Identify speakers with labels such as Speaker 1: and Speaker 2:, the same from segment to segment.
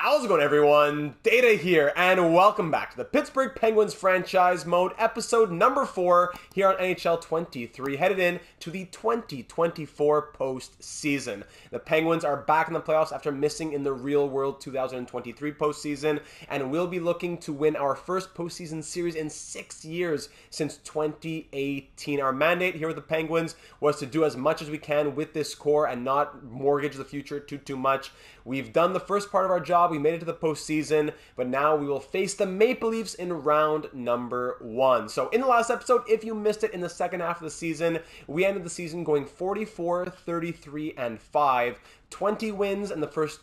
Speaker 1: How's it going, everyone? Data here, and welcome back to the Pittsburgh Penguins franchise mode, episode number 4 here on NHL 23, headed in to the 2024 postseason. The Penguins are back in the playoffs after missing in the real-world 2023 postseason, and we'll be looking to win our first postseason series in 6 years since 2018. Our mandate here with the Penguins was to do as much as we can with this core and not mortgage the future too much. We've done the first part of our job. We made it to the postseason, but now we will face the Maple Leafs in round number 1. So in the last episode, if you missed it in the second half of the season, we ended the season going 44, 33, and 5. 20 wins in the first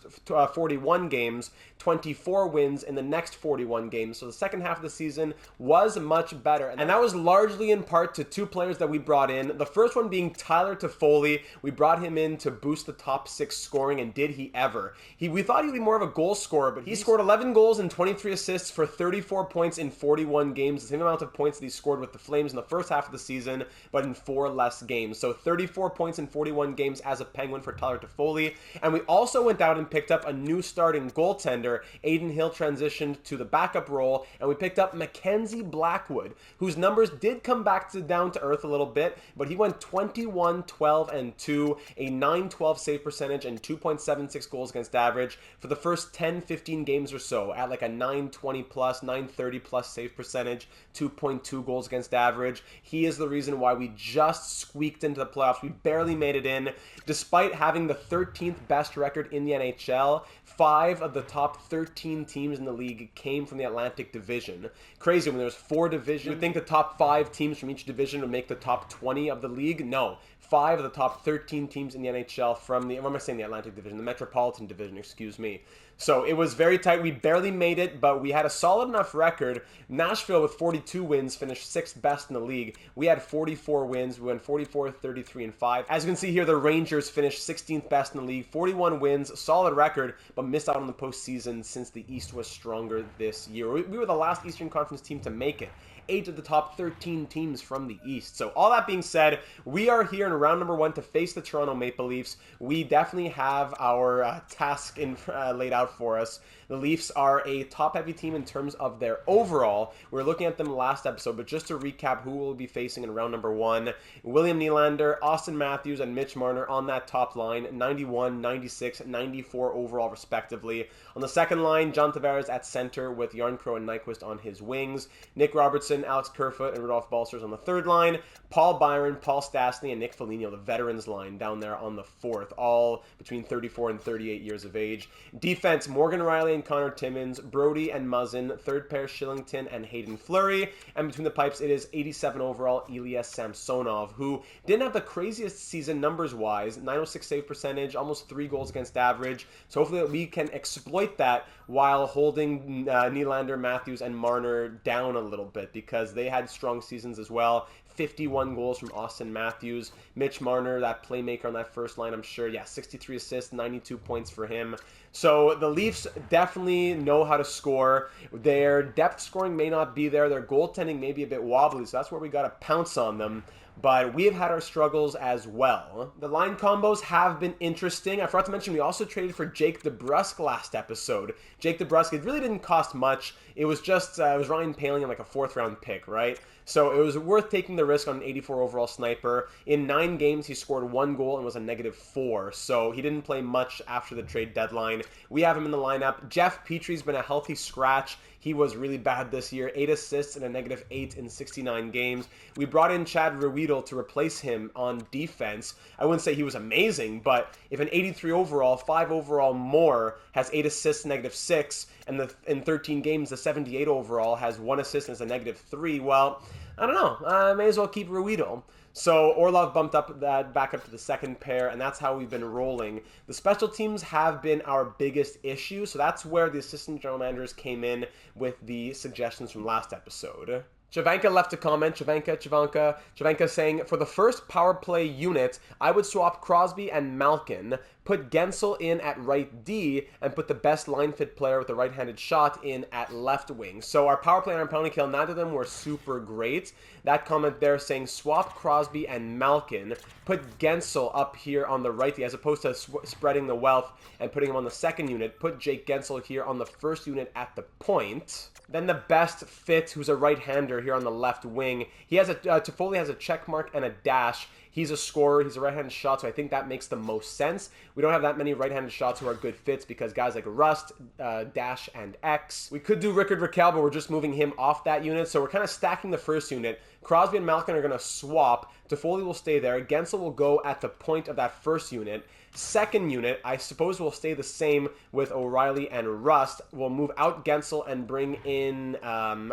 Speaker 1: 41 games, 24 wins in the next 41 games. So the second half of the season was much better. And that was largely in part to 2 players that we brought in. The first one being Tyler Toffoli. We brought him in to boost the top 6 scoring, and did he ever. We thought he'd be more of a goal scorer, but he scored 11 goals and 23 assists for 34 points in 41 games. The same amount of points that he scored with the Flames in the first half of the season, but in 4 less games. So 34 points in 41 games as a Penguin for Tyler Toffoli. And we also went out and picked up a new starting goaltender. Aiden Hill transitioned to the backup role, and we picked up Mackenzie Blackwood, whose numbers did come back down to earth a little bit, but he went 21, 12, and 2, a 912 save percentage and 2.76 goals against average for the first 10-15 games or so, at like a 920 plus, 930 plus save percentage, 2.2 goals against average. He is the reason why we just squeaked into the playoffs. We barely made it in, despite having the 13th best record in the NHL. 5 of the top 13 teams in the league came from the Atlantic Division. Crazy, when there's 4 divisions. You would think the top 5 teams from each division would make the top 20 of the league. No. 5 of the top 13 teams in the NHL from the, what am I saying, the Atlantic Division, the Metropolitan Division, excuse me. So it was very tight. We barely made it, but we had a solid enough record. Nashville with 42 wins finished 6th best in the league. We had 44 wins. We went 44, 33, and 5. As you can see here, the Rangers finished 16th best in the league, 41 wins, solid record, but missed out on the postseason since the East was stronger this year. We were the last Eastern Conference team to make it. 8 of the top 13 teams from the East. So all that being said, we are here in round number 1 to face the Toronto Maple Leafs. We definitely have our task laid out for us. The Leafs are a top-heavy team in terms of their overall. We were looking at them last episode, but just to recap who we'll be facing in round number 1. William Nylander, Austin Matthews, and Mitch Marner on that top line, 91, 96, 94 overall respectively. On the second line, John Tavares at center with Yarncrow and Nyquist on his wings. Nick Robertson, Alex Kerfoot, and Rudolph Balcers on the third line. Paul Byron, Paul Stastny, and Nick Foligno, the veterans line, down there on the fourth, all between 34 and 38 years of age. Defense, Morgan Riley and Connor Timmins, Brody and Muzzin, third pair Shillington and Hayden Fleury, and between the pipes it is 87 overall Ilya Samsonov, who didn't have the craziest season numbers-wise, 906 save percentage, almost 3 goals against average, so hopefully we can exploit that while holding Nylander, Matthews, and Marner down a little bit, because they had strong seasons as well. 51 goals from Austin Matthews. Mitch Marner, that playmaker on that first line, I'm sure, 63 assists, 92 points for him. So the Leafs definitely know how to score. Their depth scoring may not be there. Their goaltending may be a bit wobbly, so that's where we got to pounce on them. But we have had our struggles as well. The line combos have been interesting. I forgot to mention we also traded for Jake DeBrusk last episode. Jake DeBrusk, it really didn't cost much. It was just, it was Ryan Poehling in like a 4th round pick, right? So it was worth taking the risk on an 84 overall sniper. In 9 games, he scored 1 goal and was a -4. So he didn't play much after the trade deadline. We have him in the lineup. Jeff Petry's been a healthy scratch. He was really bad this year. 8 assists and a -8 in 69 games. We brought in Chad Ruedel to replace him on defense. I wouldn't say he was amazing, but if an 83 overall, 5 overall more, has 8 assists, -6, and in 13 games, the 78 overall has 1 assist and is a -3, well, I don't know. I may as well keep Ruedel. So Orlov bumped up that back up to the second pair, and that's how we've been rolling. The special teams have been our biggest issue, so that's where the assistant general managers came in with the suggestions from last episode. Chavanka left a comment. Chavanka saying, for the first power play unit, I would swap Crosby and Malkin, put Gensel in at right D, and put the best line fit player with the right-handed shot in at left wing. So our power play and our penalty kill, neither of them were super great. That comment there saying swap Crosby and Malkin, put Gensel up here on the right D, as opposed to spreading the wealth and putting him on the second unit, put Jake Gensel here on the first unit at the point. Then the best fit, who's a right-hander here on the left wing. He has a Toffoli has a check mark and a dash. He's a scorer. He's a right-handed shot, so I think that makes the most sense. We don't have that many right-handed shots who are good fits because guys like Rust, Dash, and X. We could do Rickard Rakell, but we're just moving him off that unit, so we're kind of stacking the first unit. Crosby and Malkin are going to swap. Toffoli will stay there. Gensel will go at the point of that first unit. Second unit, I suppose, will stay the same with O'Reilly and Rust. We'll move out Gensel and bring in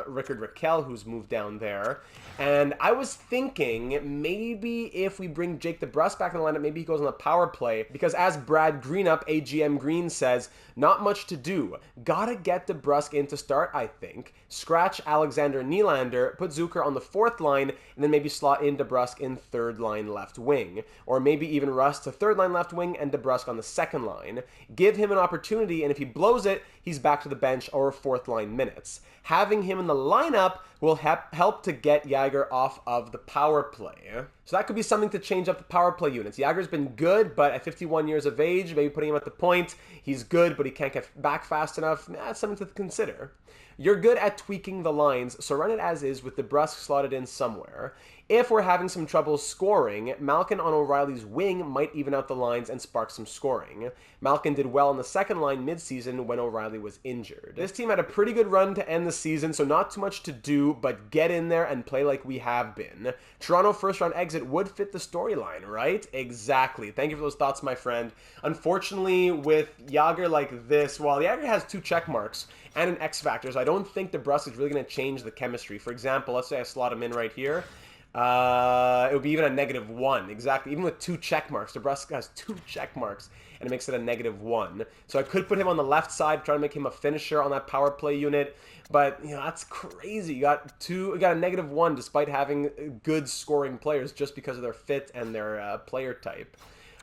Speaker 1: Rickard Rakell, who's moved down there. And I was thinking maybe if we bring Jake DeBrusk back in the lineup, maybe he goes on the power play. Because as Brad Greenup, AGM Green, says, not much to do. Gotta get DeBrusk in to start, I think. Scratch Alexander Nylander, put Zucker on the fourth line, and then maybe slot in DeBrusk in third line left wing. Or maybe even Rust to third line left wing and DeBrusk on the second line. Give him an opportunity, and if he blows it, he's back to the bench or fourth line minutes. Having him in the lineup will help to get Jagr off of the power play. So that could be something to change up the power play units. Jagr's been good, but at 51 years of age, maybe putting him at the point, he's good, but he can't get back fast enough. That's something to consider. You're good at tweaking the lines, so run it as is with DeBrusk slotted in somewhere. If we're having some trouble scoring, Malkin on O'Reilly's wing might even out the lines and spark some scoring. Malkin did well on the second line mid-season when O'Reilly was injured. This team had a pretty good run to end the season, so not too much to do, but get in there and play like we have been. Toronto first-round exit would fit the storyline, right? Exactly. Thank you for those thoughts, my friend. Unfortunately, with Jagr like this, while Jagr has 2 check marks and an X factor, so I don't think DeBrusk is really going to change the chemistry. For example, let's say I slot him in right here. It would be even a -1, exactly. Even with 2 check marks, DeBrusk has 2 check marks, and it makes it a -1. So I could put him on the left side, try to make him a finisher on that power play unit, but you know that's crazy. You got a -1 despite having good scoring players just because of their fit and their player type.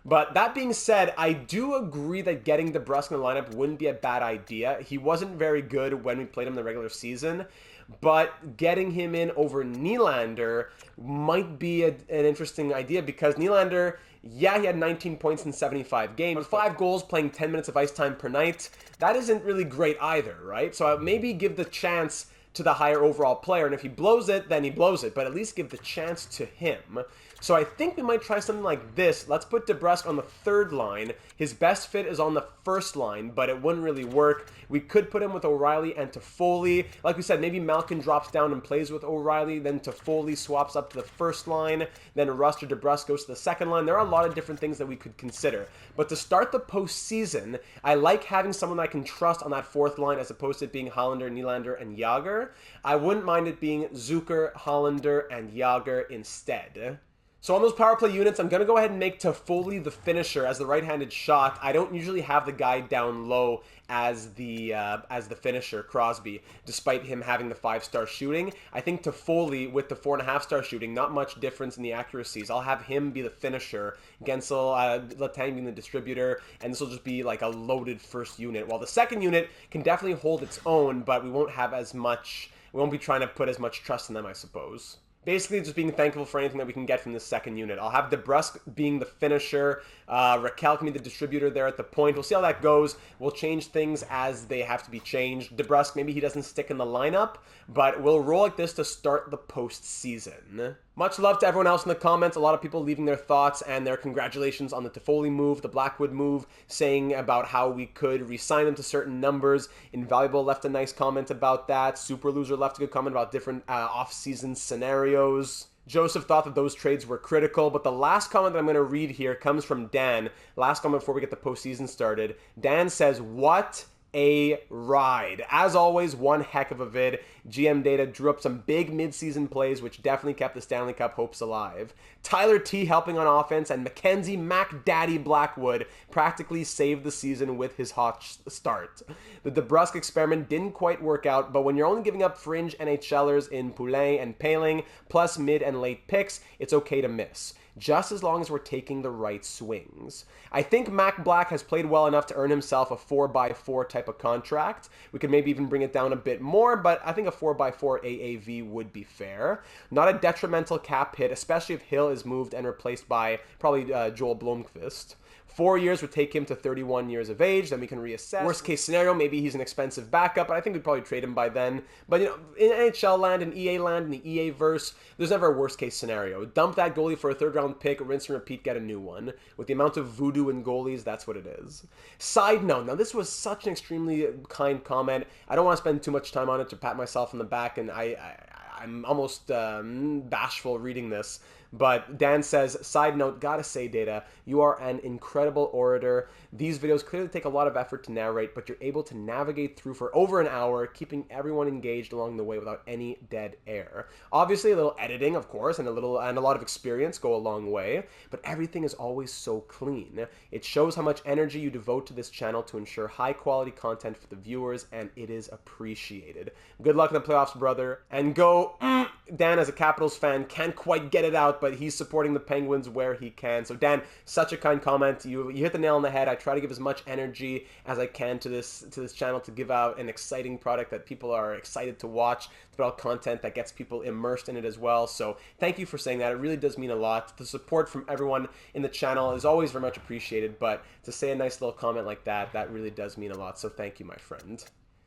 Speaker 1: But that being said, I do agree that getting DeBrusk in the lineup wouldn't be a bad idea. He wasn't very good when we played him in the regular season, but getting him in over Nylander might be an interesting idea because Nylander, yeah, he had 19 points in 75 games, 5 goals, playing 10 minutes of ice time per night. That isn't really great either, right? So maybe give the chance to the higher overall player, and if he blows it, then he blows it, but at least give the chance to him. So I think we might try something like this. Let's put DeBrusk on the third line. His best fit is on the first line, but it wouldn't really work. We could put him with O'Reilly and Toffoli. Like we said, maybe Malkin drops down and plays with O'Reilly, then Toffoli swaps up to the first line, then Rust or DeBrusk goes to the second line. There are a lot of different things that we could consider. But to start the postseason, I like having someone I can trust on that fourth line as opposed to it being Hollander, Nylander, and Jagr. I wouldn't mind it being Zucker, Hollander, and Jagr instead. So on those power play units, I'm going to go ahead and make Toffoli the finisher as the right-handed shot. I don't usually have the guy down low as the finisher, Crosby, despite him having the 5-star shooting. I think Toffoli with the 4.5-star shooting, not much difference in the accuracies. I'll have him be the finisher, Gensel, Letang being the distributor, and this will just be like a loaded first unit. While the second unit can definitely hold its own, but we won't have as much, we won't be trying to put as much trust in them, I suppose. Basically, just being thankful for anything that we can get from this second unit. I'll have DeBrusk being the finisher. Rakell can be the distributor there at the point. We'll see how that goes. We'll change things as they have to be changed. DeBrusk, maybe he doesn't stick in the lineup, but we'll roll like this to start the postseason. Much love to everyone else in the comments. A lot of people leaving their thoughts and their congratulations on the Toffoli move, the Blackwood move, saying about how we could re-sign them to certain numbers. Invaluable left a nice comment about that. Super Loser left a good comment about different off-season scenarios. Joseph thought that those trades were critical, but the last comment that I'm going to read here comes from Dan. Last comment before we get the postseason started. Dan says, "What a ride. As always, one heck of a vid. GM Data drew up some big mid-season plays, which definitely kept the Stanley Cup hopes alive. Tyler T helping on offense, and Mackenzie Mac Daddy Blackwood practically saved the season with his hot start. The DeBrusk experiment didn't quite work out, but when you're only giving up fringe NHLers in Poulin and Paling, plus mid and late picks, it's okay to miss, just as long as we're taking the right swings. I think Mac Black has played well enough to earn himself a 4x4 type of contract. We could maybe even bring it down a bit more, but I think a 4x4 AAV would be fair. Not a detrimental cap hit, especially if Hill is moved and replaced by probably Joel Blomqvist. 4 years would take him to 31 years of age, then we can reassess. Worst case scenario, maybe he's an expensive backup, but I think we'd probably trade him by then. But, in NHL land and EA land, in the EA verse, there's never a worst case scenario. Dump that goalie for a third round pick, rinse and repeat, get a new one. With the amount of voodoo in goalies, that's what it is. Side note, now this was such an extremely kind comment. I don't want to spend too much time on it to pat myself on the back, and I'm almost bashful reading this. But Dan says, side note, gotta say, Data, you are an incredible orator. These videos clearly take a lot of effort to narrate, but you're able to navigate through for over an hour, keeping everyone engaged along the way without any dead air. Obviously, a little editing, of course, and a lot of experience go a long way, but everything is always so clean. It shows how much energy you devote to this channel to ensure high-quality content for the viewers, and it is appreciated. Good luck in the playoffs, brother, and go... Dan, as a Capitals fan, can't quite get it out, but he's supporting the Penguins where he can. So Dan, such a kind comment. You hit the nail on the head. I try to give as much energy as I can to this channel to give out an exciting product that people are excited to watch, put out content that gets people immersed in it as well. So thank you for saying that. It really does mean a lot. The support from everyone in the channel is always very much appreciated, but to say a nice little comment like that, that really does mean a lot. So thank you, my friend.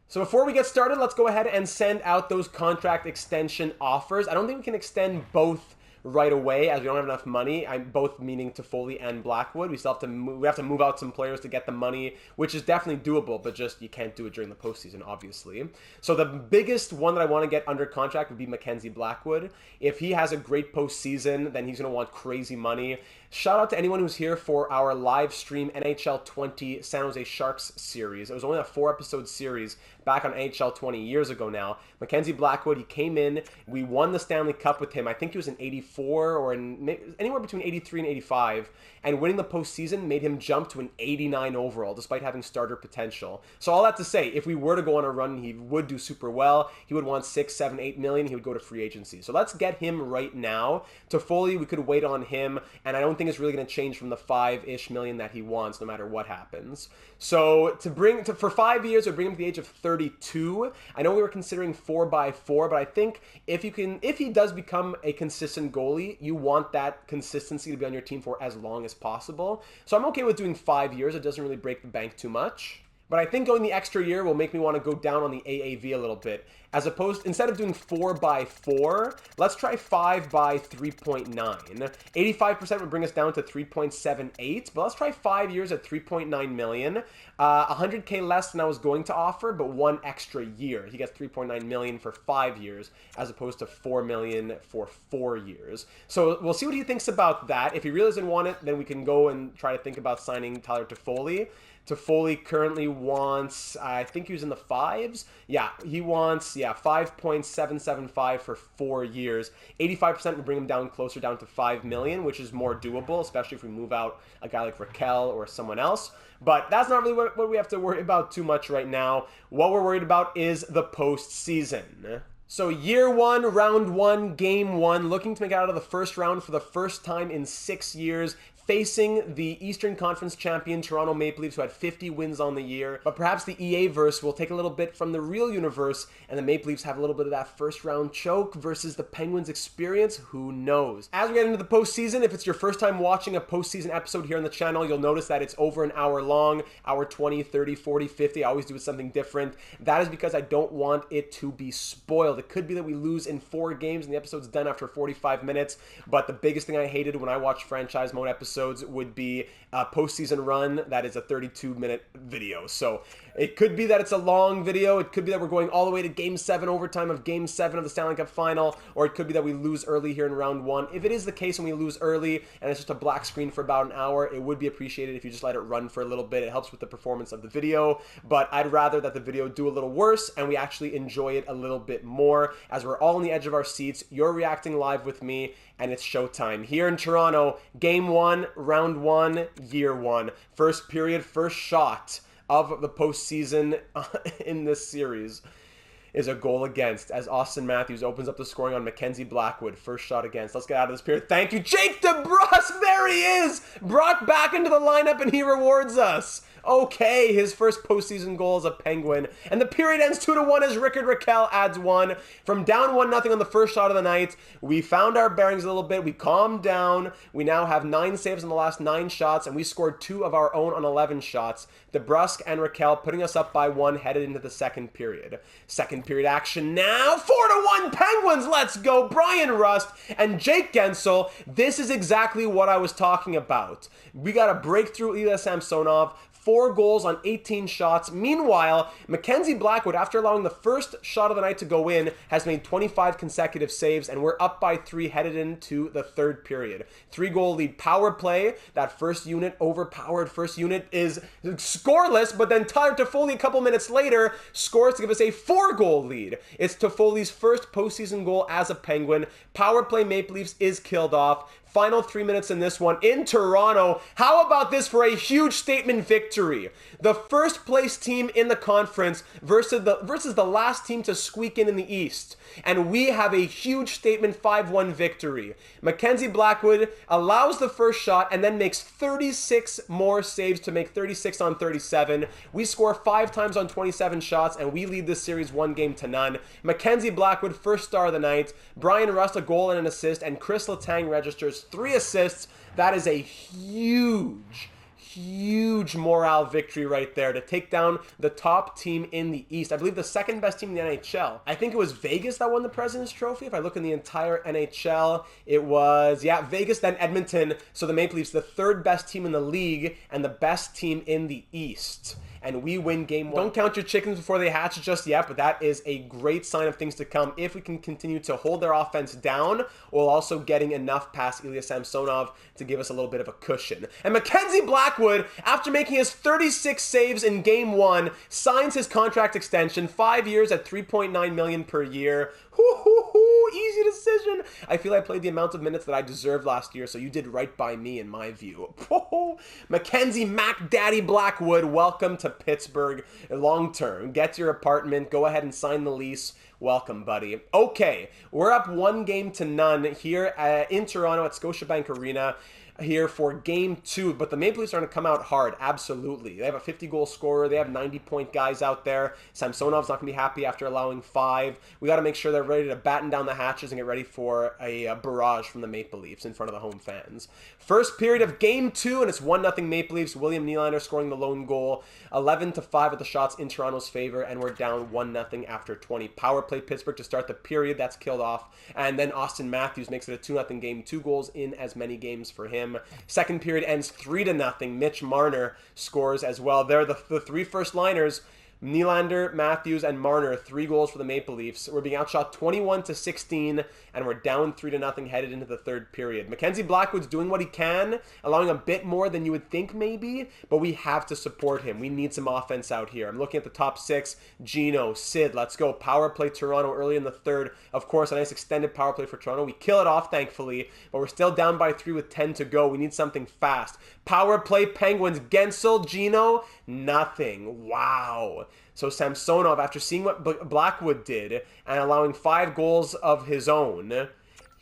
Speaker 1: So before we get started, let's go ahead and send out those contract extension offers. I don't think we can extend both right away, as we don't have enough money. I'm both meaning Toffoli and Blackwood. We still have to move out some players to get the money, which is definitely doable, but just you can't do it during the postseason, obviously. So the biggest one that I want to get under contract would be Mackenzie Blackwood. If he has a great postseason, then he's going to want crazy money. Shout out to anyone who's here for our live stream NHL 20 San Jose Sharks series. It was only a 4-episode series back on NHL 20 years ago now. Mackenzie Blackwood, he came in. We won the Stanley Cup with him. I think he was in 84 or anywhere between 83 and 85. And winning the postseason made him jump to an 89 overall, despite having starter potential. So all that to say, if we were to go on a run, he would do super well. He would want 6, 7, 8 million. He would go to free agency. So let's get him right now. Toffoli, we could wait on him. And I don't think it's really going to change from the 5-ish million that he wants, no matter what happens. So for 5 years, or bring him to the age of 32. I know we were considering 4x4, but I think if he does become a consistent goalie, you want that consistency to be on your team for as long as possible. So I'm okay with doing 5 years. It doesn't really break the bank too much. But I think going the extra year will make me want to go down on the AAV a little bit. Instead of doing 4x4, let's try 5x3.9. 85% would bring us down to 3.78, but let's try 5 years at 3.9 million. 100K less than I was going to offer, but 1 extra year. He gets 3.9 million for 5 years, as opposed to 4 million for 4 years. So we'll see what he thinks about that. If he really doesn't want it, then we can go and try to think about signing Tyler Toffoli. Toffoli currently wants, I think he was in the 5s. Yeah, he wants, 5.775 for 4 years. 85% would bring him down to 5 million, which is more doable, especially if we move out a guy like Raquel or someone else. But that's not really what we have to worry about too much right now. What we're worried about is the postseason. So year 1, round 1, game 1, looking to make it out of the first round for the first time in 6 years, facing the Eastern Conference champion Toronto Maple Leafs, who had 50 wins on the year. But perhaps the EA-verse will take a little bit from the real universe, and the Maple Leafs have a little bit of that first-round choke versus the Penguins experience. Who knows? As we get into the postseason, if it's your first time watching a postseason episode here on the channel, you'll notice that it's over an hour long, hour 20, 30, 40, 50. I always do something different. That is because I don't want it to be spoiled. It could be that we lose in 4 games and the episode's done after 45 minutes, but the biggest thing I hated when I watched franchise mode episodes episodes would be a postseason run that is a 32-minute video. So it could be that it's a long video. It could be that we're going all the way to Game 7, overtime of Game 7 of the Stanley Cup Final, or it could be that we lose early here in round 1. If it is the case and we lose early and it's just a black screen for about an hour, it would be appreciated if you just let it run for a little bit. It helps with the performance of the video, but I'd rather that the video do a little worse and we actually enjoy it a little bit more as we're all on the edge of our seats. You're reacting live with me, and it's showtime here in Toronto. Game 1, round 1, year 1. First period, first shot of the postseason in this series is a goal against as Austin Matthews opens up the scoring on Mackenzie Blackwood. First shot against. Let's get out of this period. Thank you, Jake DeBrusk. There he is. Brought back into the lineup, and he rewards us. Okay, his first postseason goal as a Penguin. And the period ends 2-1 as Rickard Rakell adds one. From down 1-0 on the first shot of the night, we found our bearings a little bit. We calmed down. We now have 9 saves in the last 9 shots, and we scored 2 of our own on 11 shots. DeBrusk and Rakell putting us up by 1 headed into the second period. Second period action now. 4-1 Penguins. Let's go. Brian Rust and Jake Guentzel. This is exactly what I was talking about. We got a breakthrough Ilya Samsonov. 4 goals on 18 shots. Meanwhile, Mackenzie Blackwood, after allowing the first shot of the night to go in, has made 25 consecutive saves, and we're up by 3 headed into the third period. 3-goal lead. Power play. That first unit, overpowered first unit, is scoreless, but then Tyler Toffoli a couple minutes later scores to give us a 4-goal lead. It's Toffoli's first postseason goal as a Penguin. Power play Maple Leafs is killed off. Final 3 minutes in this one in Toronto. How about this for a huge statement victory? The first place team in the conference versus the last team to squeak in the East. And we have a huge statement 5-1 victory. Mackenzie Blackwood allows the first shot and then makes 36 more saves to make 36 on 37. We score 5 times on 27 shots, and we lead this series 1-0. Mackenzie Blackwood, first star of the night. Brian Rust, a goal and an assist, and Chris Letang registers 3 assists. That is a huge morale victory right there to take down the top team in the East. I believe the second best team in the NHL. I think it was Vegas that won the President's Trophy. If I look in the entire NHL, it was, Vegas, then Edmonton. So the Maple Leafs, the third best team in the league and the best team in the East. And we win game 1. Don't count your chickens before they hatch just yet, but that is a great sign of things to come if we can continue to hold their offense down while also getting enough past Ilya Samsonov to give us a little bit of a cushion. And Mackenzie Blackwood, after making his 36 saves in game 1, signs his contract extension, 5 years at $3.9 million per year. Easy decision. I feel I played the amount of minutes that I deserved last year, so you did right by me in my view. Mackenzie Mac Daddy Blackwood, welcome to Pittsburgh long term. Get your apartment, go ahead and sign the lease. Welcome, buddy. Okay, we're up 1-0 here in Toronto at Scotiabank Arena here for game 2, but the Maple Leafs are going to come out hard. Absolutely. They have a 50-goal scorer. They have 90-point guys out there. Samsonov's not going to be happy after allowing 5. We got to make sure they're ready to batten down the hatches and get ready for a barrage from the Maple Leafs in front of the home fans. First period of game 2, and it's 1-0 Maple Leafs. William Nylander scoring the lone goal. 11-5 with the shots in Toronto's favor, and we're down 1-0 after 20. Power play Pittsburgh to start the period. That's killed off. And then Austin Matthews makes it a 2-0 game. 2 goals in as many games for him. Second period ends 3-0. Mitch Marner scores as well. They're the 3 first liners. Nylander, Matthews, and Marner, 3 goals for the Maple Leafs. We're being outshot 21-16, and we're down 3-0 headed into the third period. Mackenzie Blackwood's doing what he can, allowing a bit more than you would think maybe, but we have to support him. We need some offense out here. I'm looking at the top 6. Gino, Sid, let's go. Power play Toronto early in the third. Of course, a nice extended power play for Toronto. We kill it off, thankfully, but we're still down by 3 with 10 to go. We need something fast. Power play Penguins. Guentzel, Gino, nothing. Wow. So Samsonov, after seeing what Blackwood did and allowing 5 goals of his own,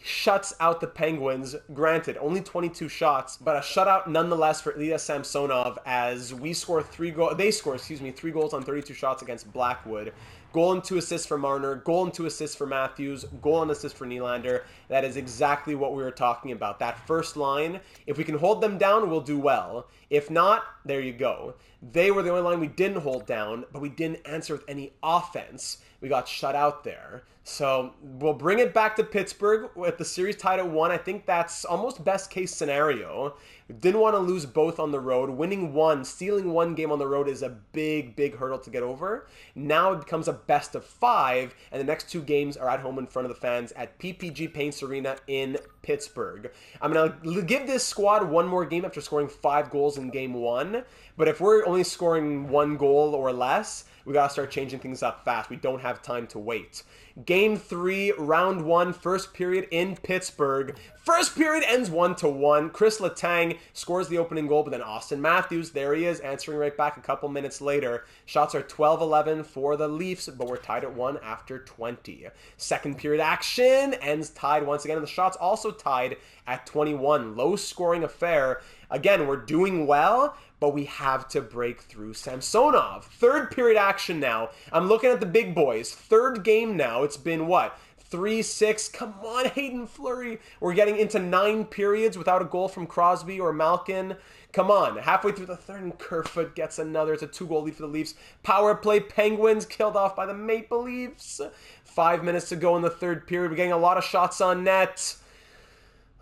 Speaker 1: shuts out the Penguins. Granted, only 22 shots, but a shutout nonetheless for Ilya Samsonov as we score 3 goals. They score, 3 goals on 32 shots against Blackwood. Goal and 2 assists for Marner, goal and 2 assists for Matthews, goal and assist for Nylander. That is exactly what we were talking about. That first line, if we can hold them down, we'll do well. If not, there you go. They were the only line we didn't hold down, but we didn't answer with any offense. We got shut out there. So we'll bring it back to Pittsburgh with the series tied at 1. I think that's almost best case scenario. Didn't want to lose both on the road. Winning one, stealing one game on the road is a big, big hurdle to get over. Now it becomes a best of 5, and the next 2 games are at home in front of the fans at PPG Paints Arena in Pittsburgh. I'm going to give this squad one more game after scoring 5 goals in game 1, but if we're only scoring 1 goal or less, we got to start changing things up fast. We don't have time to wait. Game 3, round 1, first period in Pittsburgh. First period ends 1-1. Chris Letang scores the opening goal, but then Austin Matthews, there he is, answering right back a couple minutes later. Shots are 12-11 for the Leafs, but we're tied at 1 after 20. Second period action ends tied once again, and the shots also tied at 21. Low scoring affair. Again, we're doing well, but we have to break through Samsonov. Third period action now. I'm looking at the big boys. Third game now. It's been what? 3-6. Come on, Hayden Fleury. We're getting into 9 periods without a goal from Crosby or Malkin. Come on. Halfway through the third, and Kerfoot gets another. It's a 2-goal lead for the Leafs. Power play. Penguins killed off by the Maple Leafs. 5 minutes to go in the third period. We're getting a lot of shots on net.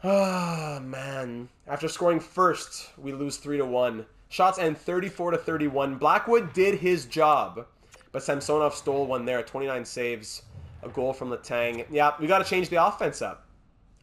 Speaker 1: Oh, man. After scoring first, we lose 3-1. Shots end 34-31. Blackwood did his job, but Samsonov stole one there. 29 saves, a goal from Letang. Yeah, we got to change the offense up.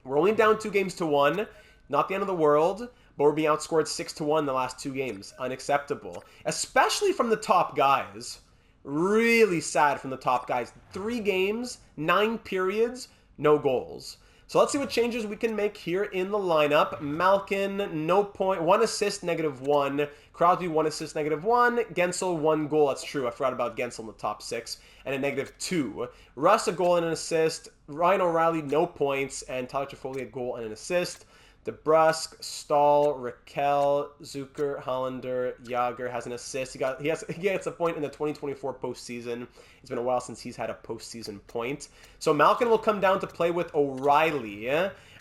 Speaker 1: We're only down 2-1. Not the end of the world, but we're being outscored 6-1 the last 2 games. Unacceptable. Especially from the top guys. Really sad from the top guys. 3 games, 9 periods, no goals. So let's see what changes we can make here in the lineup. Malkin, no point. 1 assist, -1. Crosby, 1 assist, -1. Gensel, 1 goal. That's true. I forgot about Gensel in the top 6. And a -2. Russ, a goal and an assist. Ryan O'Reilly, no points. And Tyler Toffoli, a goal and an assist. DeBrusk, Stahl, Raquel, Zucker, Hollander, Yager has an assist. He gets a point in the 2024 postseason. It's been a while since he's had a postseason point. So Malkin will come down to play with O'Reilly.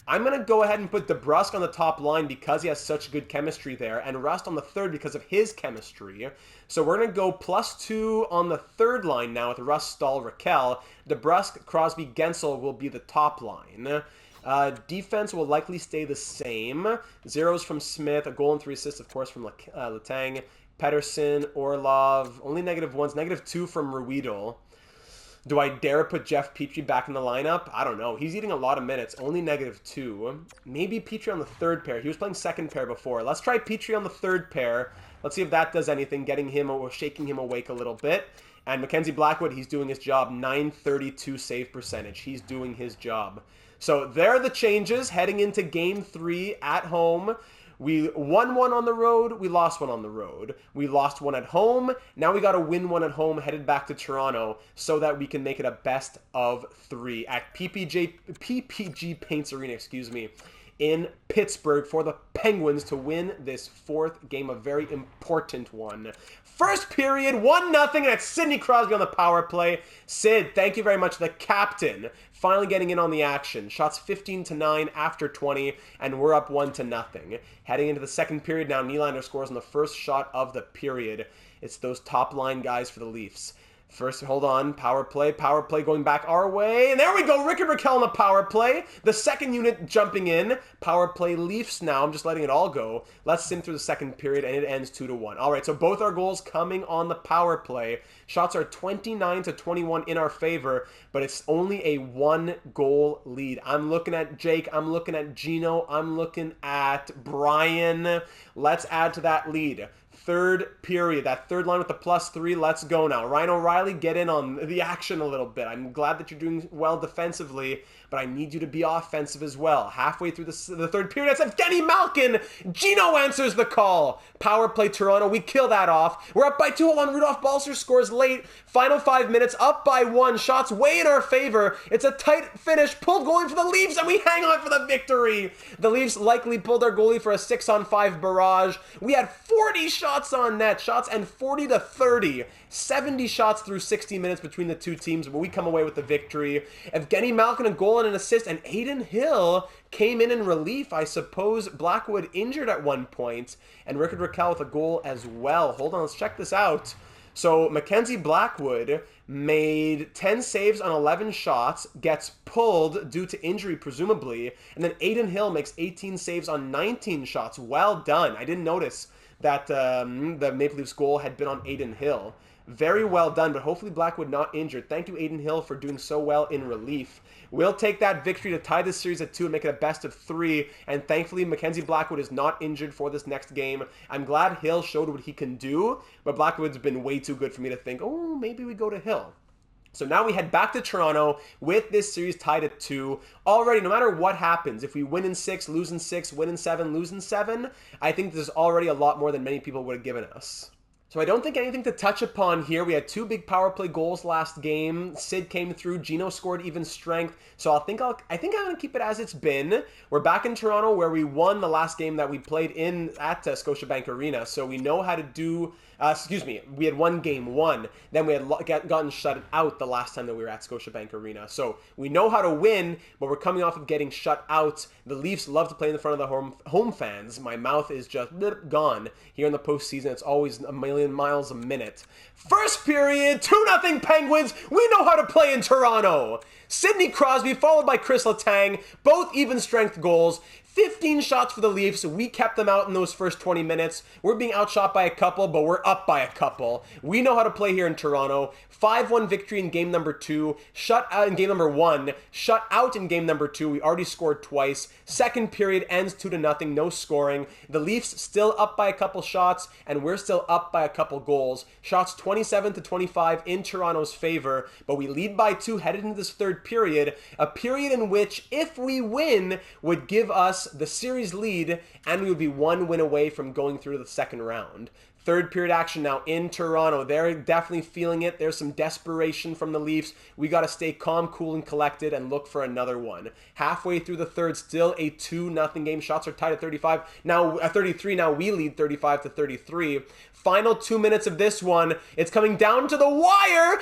Speaker 1: I'm going to go ahead and put DeBrusk on the top line because he has such good chemistry there, and Rust on the third because of his chemistry. So we're going to go +2 on the third line now with Rust, Stahl, Raquel. DeBrusk, Crosby, Gensel will be the top line. Defense will likely stay the same. 0s from Smith, a goal and 3 assists, of course, from Letang. Pedersen, Orlov, only -1s, -2 from Ruedel. Do I dare put Jeff Petrie back in the lineup? I don't know. He's eating a lot of minutes, only -2. Maybe Petrie on the third pair. He was playing second pair before. Let's try Petrie on the third pair. Let's see if that does anything, getting him or shaking him awake a little bit. And Mackenzie Blackwood, he's doing his job. .932 save percentage. He's doing his job. So there are the changes heading into Game 3 at home. We won 1 on the road. We lost 1 on the road. We lost 1 at home. Now we got to win 1 at home, headed back to Toronto, so that we can make it a best of 3 at PPG Paints Arena, in Pittsburgh for the Penguins to win this 4th game, a very important one. First period, 1-0, and it's Sidney Crosby on the power play. Sid, thank you very much, the captain, finally getting in on the action. Shots 15-9 after 20, and we're up 1-0. Heading into the second period now, Nylander scores on the first shot of the period. It's those top line guys for the Leafs. First, hold on, power play going back our way, and there we go, Rickard Rakell on the power play, the second unit jumping in, power play Leafs now, I'm just letting it all go. Let's sim through the second period, and it ends 2-1. All right, so both our goals coming on the power play. Shots are 29-21 in our favor, but it's only a 1-goal lead. I'm looking at Jake, I'm looking at Gino, I'm looking at Brian. Let's add to that lead. Third period, that third line with the +3, let's go now. Ryan O'Reilly, get in on the action a little bit. I'm glad that you're doing well defensively, but I need you to be offensive as well. Halfway through the third period, it's Evgeny Malkin. Gino answers the call. Power play Toronto, we kill that off. We're up by 2. Hold on, Rudolph Balcer scores late. Final 5 minutes, up by 1. Shots way in our favor. It's a tight finish, pulled goalie for the Leafs, and we hang on for the victory. The Leafs likely pulled their goalie for a 6-on-5 barrage. We had 40 shots on net. Shots and 40-30. 70 shots through 60 minutes between the two teams, but we come away with the victory. Evgeny Malkin, a goal and an assist, and Aiden Hill came in relief. I suppose Blackwood injured at one point, and Rickard Rakell with a goal as well. Hold on, let's check this out. So Mackenzie Blackwood made 10 saves on 11 shots, gets pulled due to injury presumably, and then Adin Hill makes 18 saves on 19 shots. Well done. I didn't notice that the Maple Leafs goal had been on Adin Hill. Very well done, but hopefully Blackwood not injured. Thank you, Adin Hill, for doing so well in relief. We'll take that victory to tie this series at 2 and make it a best of 3. And thankfully, Mackenzie Blackwood is not injured for this next game. I'm glad Hill showed what he can do, but Blackwood's been way too good for me to think, oh, maybe we go to Hill. So now we head back to Toronto with this series tied at 2. Already, no matter what happens, if we win in 6, lose in 6, win in 7, lose in 7, I think this is already a lot more than many people would have given us. So I don't think anything to touch upon here. We had 2 big power play goals last game. Sid came through. Gino scored even strength. So I think I'm going to keep it as it's been. We're back in Toronto where we won the last game that we played at Scotiabank Arena. So we know how to do... we had won game 1. Then we had gotten shut out the last time that we were at Scotiabank Arena. So we know how to win, but we're coming off of getting shut out. The Leafs love to play in the front of the home fans. My mouth is just gone. Here in the postseason, it's always a million miles a minute. First period, 2-0 Penguins. We know how to play in Toronto. Sidney Crosby followed by Chris Letang, both even strength goals. 15 shots for the Leafs. We kept them out in those first 20 minutes. We're being outshot by a couple, but we're up by a couple. We know how to play here in Toronto. 5-1 victory in game number 2. Shut out in game number 1. Shut out in game number 2. We already scored twice. Second period ends 2-0. No scoring. The Leafs still up by a couple shots, and we're still up by a couple goals. Shots 27-25 in Toronto's favor, but we lead by 2 headed into this third period. A period in which, if we win, would give us the series lead, and we would be 1 win away from going through to the second round. Third period action now in Toronto. They're definitely feeling it. There's some desperation from the Leafs. We got to stay calm, cool, and collected and look for another one. Halfway through the third, still a 2-0 game. Shots are tied at 35. Now at 33. Now we lead 35-33. Final 2 minutes of this one. It's coming down to the wire.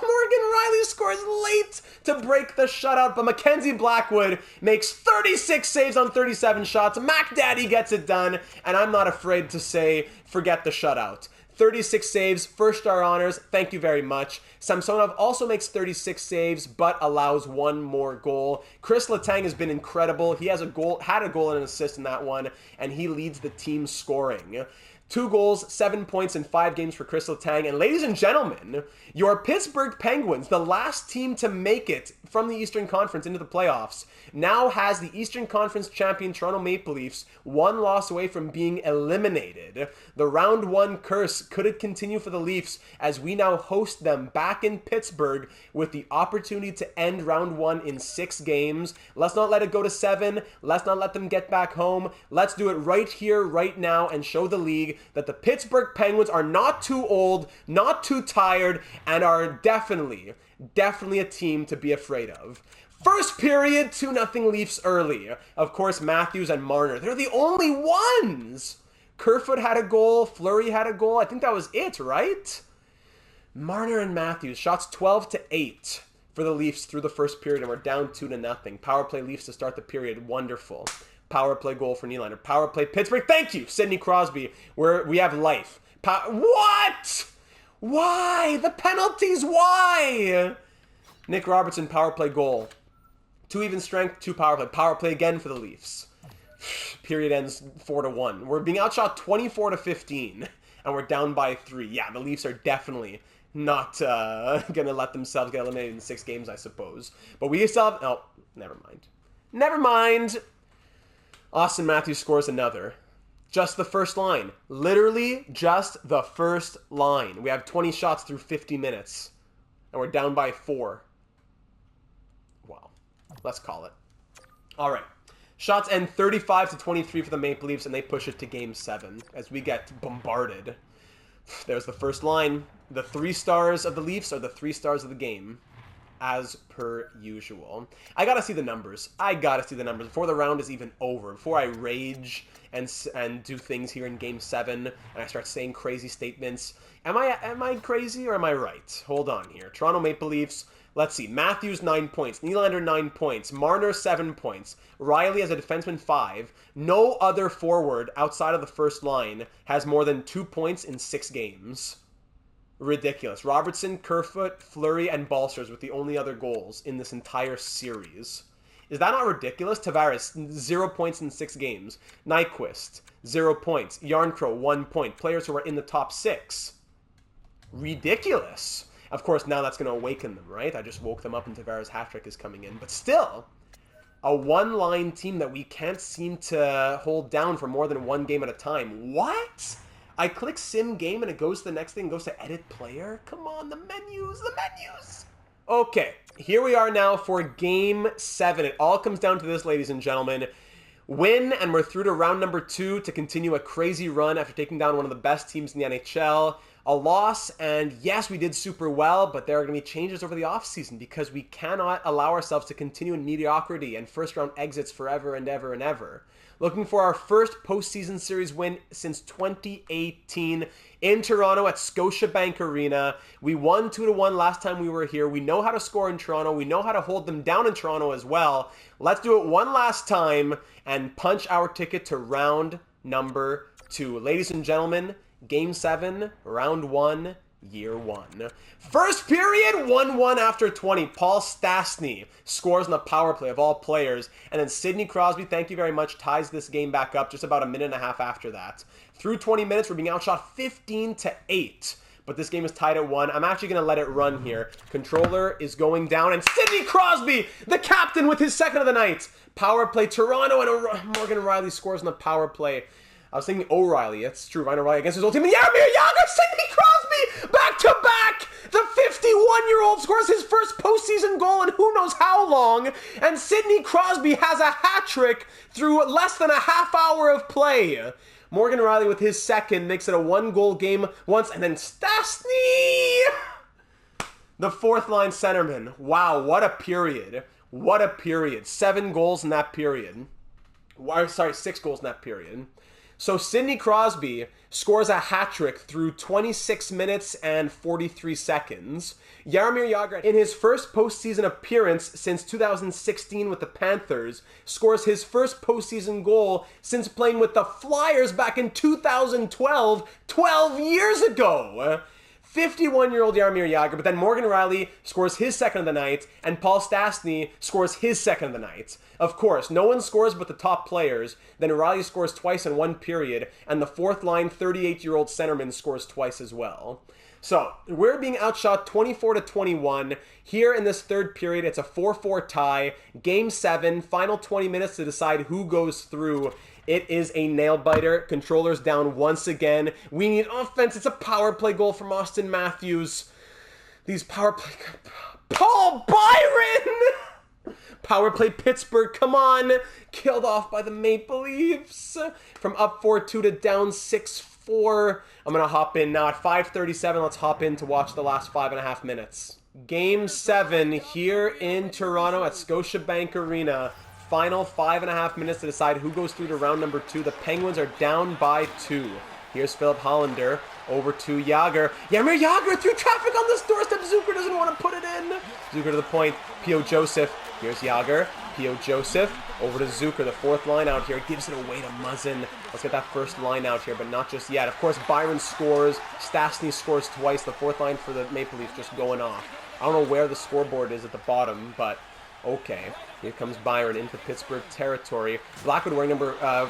Speaker 1: Morgan Riley scores late to break the shutout, but Mackenzie Blackwood makes 36 saves on 37 shots. Mac Daddy gets it done, and I'm not afraid to say, forget the shutout. 36 saves, first-star honors, thank you very much. Samsonov also makes 36 saves, but allows 1 more goal. Chris Letang has been incredible. He has had a goal and an assist in that one, and he leads the team scoring. 2 goals, 7 points in 5 games for Chris Letang. And ladies and gentlemen, your Pittsburgh Penguins, the last team to make it from the Eastern Conference into the playoffs, now has the Eastern Conference champion Toronto Maple Leafs 1 loss away from being eliminated. The round 1 curse, could it continue for the Leafs as we now host them back in Pittsburgh with the opportunity to end round 1 in 6 games? Let's not let it go to 7. Let's not let them get back home. Let's do it right here, right now, and show the league that the Pittsburgh Penguins are not too old, not too tired, and are definitely a team to be afraid of. First period, 2-0 Leafs early. Of course, Matthews and Marner, they're the only ones. Kerfoot had a goal, Fleury had a goal. I think that was it, right? Marner and Matthews, shots 12-8 for the Leafs through the first period, and we're down 2-0. Power play Leafs to start the period, wonderful. Power play goal for Nylander. Power play Pittsburgh. Thank you, Sidney Crosby. We have life. What? Why? The penalties, why? Nick Robertson, power play goal. 2 even strength, 2 power play. Power play again for the Leafs. Period ends 4-1. We're being outshot 24-15, and we're down by 3. Yeah, the Leafs are definitely not going to let themselves get eliminated in 6 games, I suppose. But we still have... Oh, never mind. Never mind. Austin Matthews scores another. Just the first line. Literally just the first line. We have 20 shots through 50 minutes. And we're down by 4. Wow. Let's call it. All right. Shots end 35-23 for the Maple Leafs, and they push it to Game 7 as we get bombarded. There's the first line. The 3 stars of the Leafs are the 3 stars of the game. As per usual. I gotta see the numbers. Before the round is even over. Before I rage and do things here in Game 7 and I start saying crazy statements. Am I crazy or am I right? Hold on here. Toronto Maple Leafs. Let's see. Matthews 9 points. Nylander 9 points. Marner 7 points. Riley as a defenseman 5. No other forward outside of the first line has more than 2 points in 6 games. Ridiculous. Robertson, Kerfoot, Fleury, and Balcers with the only other goals in this entire series. Is that not ridiculous? Tavares, 0 points in 6 games. Nyquist, 0 points. Yarncrow, 1 point. Players who are in the top 6. Ridiculous. Of course, now that's going to awaken them, right? I just woke them up and Tavares' hat trick is coming in. But still, a one-line team that we can't seem to hold down for more than 1 game at a time. What? I click sim game and it goes to the next thing, goes to edit player. Come on, the menus. Okay, here we are now for game 7. It all comes down to this, ladies and gentlemen. Win, and we're through to round number 2 to continue a crazy run after taking down one of the best teams in the NHL. A loss, and yes, we did super well, but there are going to be changes over the offseason because we cannot allow ourselves to continue in mediocrity and first-round exits forever and ever and ever. Looking for our first postseason series win since 2018 in Toronto at Scotiabank Arena. We won 2-1 last time we were here. We know how to score in Toronto. We know how to hold them down in Toronto as well. Let's do it one last time and punch our ticket to round number 2. Ladies and gentlemen, Game 7, Round 1, Year 1. First period, 1-1 after 20. Paul Stastny scores on the power play of all players. And then Sidney Crosby, thank you very much, ties this game back up just about a minute and a half after that. Through 20 minutes, we're being outshot 15-8. But this game is tied at 1. I'm actually going to let it run here. Controller is going down. And Sidney Crosby, the captain, with his second of the night. Power play, Toronto, and Morgan Riley scores on the power play. I was thinking O'Reilly. That's true. Ryan O'Reilly against his old team. And Jaromir Jagr, Sidney Crosby, back-to-back. The 51-year-old scores his first postseason goal in who knows how long. And Sidney Crosby has a hat trick through less than a half hour of play. Morgan Riley with his second makes it a 1-goal game once. And then Stastny, the fourth-line centerman. Wow, what a period. What a period. 7 goals in that period. Sorry, 6 goals in that period. So Sidney Crosby scores a hat trick through 26 minutes and 43 seconds. Jaromir Jagr, in his first postseason appearance since 2016 with the Panthers, scores his first postseason goal since playing with the Flyers back in 2012, 12 years ago. 51-year-old Jaromir Jagr, but then Morgan Riley scores his second of the night, and Paul Stastny scores his second of the night. Of course, no one scores but the top players, then Riley scores twice in 1 period, and the fourth-line 38-year-old centerman scores twice as well. So, we're being outshot 24-21. Here in this third period, it's a 4-4 tie. Game 7, final 20 minutes to decide who goes through. It is a nail-biter. Controllers down once again. We need offense. It's a power play goal from Austin Matthews. These power play... Paul Byron! Power play Pittsburgh, come on! Killed off by the Maple Leafs. From up 4-2 to down 6-4. I'm going to hop in now at 5:37. Let's hop in to watch the last 5.5 minutes. Game 7 here in Toronto at Scotiabank Arena. Final 5.5 minutes to decide who goes through to round number 2. The Penguins are down by 2. Here's Philip Hollander over to Jagr. Jaromir Jagr through traffic on this doorstep. Zucker doesn't want to put it in. Zucker to the point. P.O. Joseph. Here's Jagr. P.O. Joseph over to Zucker. The fourth line out here. Gives it away to Muzzin. Let's get that first line out here, but not just yet. Of course, Byron scores. Stastny scores twice. The fourth line for the Maple Leafs just going off. I don't know where the scoreboard is at the bottom, but okay. Here comes Byron into Pittsburgh territory. Blackwood wearing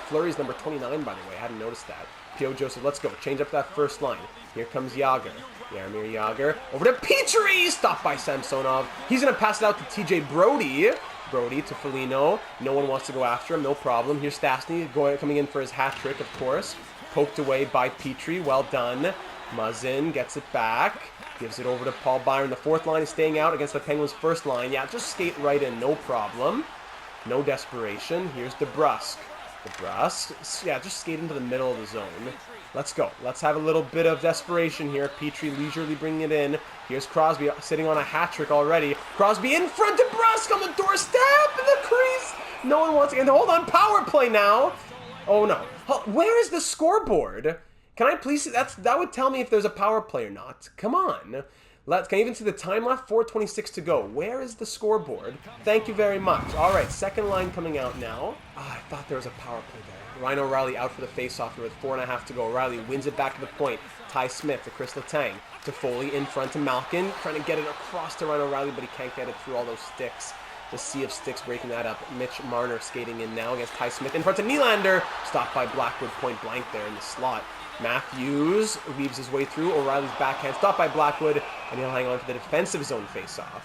Speaker 1: Fleury's number 29, by the way. I hadn't noticed that. P.O. Joseph, let's go. Change up that first line. Here comes Jagr. Jaromir Jagr. Over to Petrie! Stopped by Samsonov. He's going to pass it out to TJ Brody. Brody to Foligno. No one wants to go after him. No problem. Here's Stastny coming in for his hat trick, of course. Poked away by Petrie. Well done. Muzzin gets it back. Gives it over to Paul Byron. The fourth line is staying out against the Penguins' first line. Yeah, just skate right in. No problem. No desperation. Here's DeBrusk. DeBrusk. Yeah, just skate into the middle of the zone. Let's go. Let's have a little bit of desperation here. Petrie leisurely bringing it in. Here's Crosby sitting on a hat trick already. Crosby in front. DeBrusk on the doorstep in the crease. No one wants to... And hold on. Power play now. Oh, no. Where is the scoreboard? Can I please see? That would tell me if there's a power play or not. Come on. Can I even see the time left? 4:26 to go. Where is the scoreboard? Thank you very much. All right, second line coming out now. I thought there was a power play there. Ryan O'Reilly out for the faceoff here with 4.5 to go. O'Reilly wins it back to the point. Ty Smith to Chris Letang. To Foley in front to Malkin. Trying to get it across to Ryan O'Reilly, but he can't get it through all those sticks. The sea of sticks breaking that up. Mitch Marner skating in now against Ty Smith. In front to Nylander. Stopped by Blackwood point blank there in the slot. Matthews weaves his way through. O'Reilly's backhand stopped by Blackwood, and he'll hang on to the defensive zone faceoff.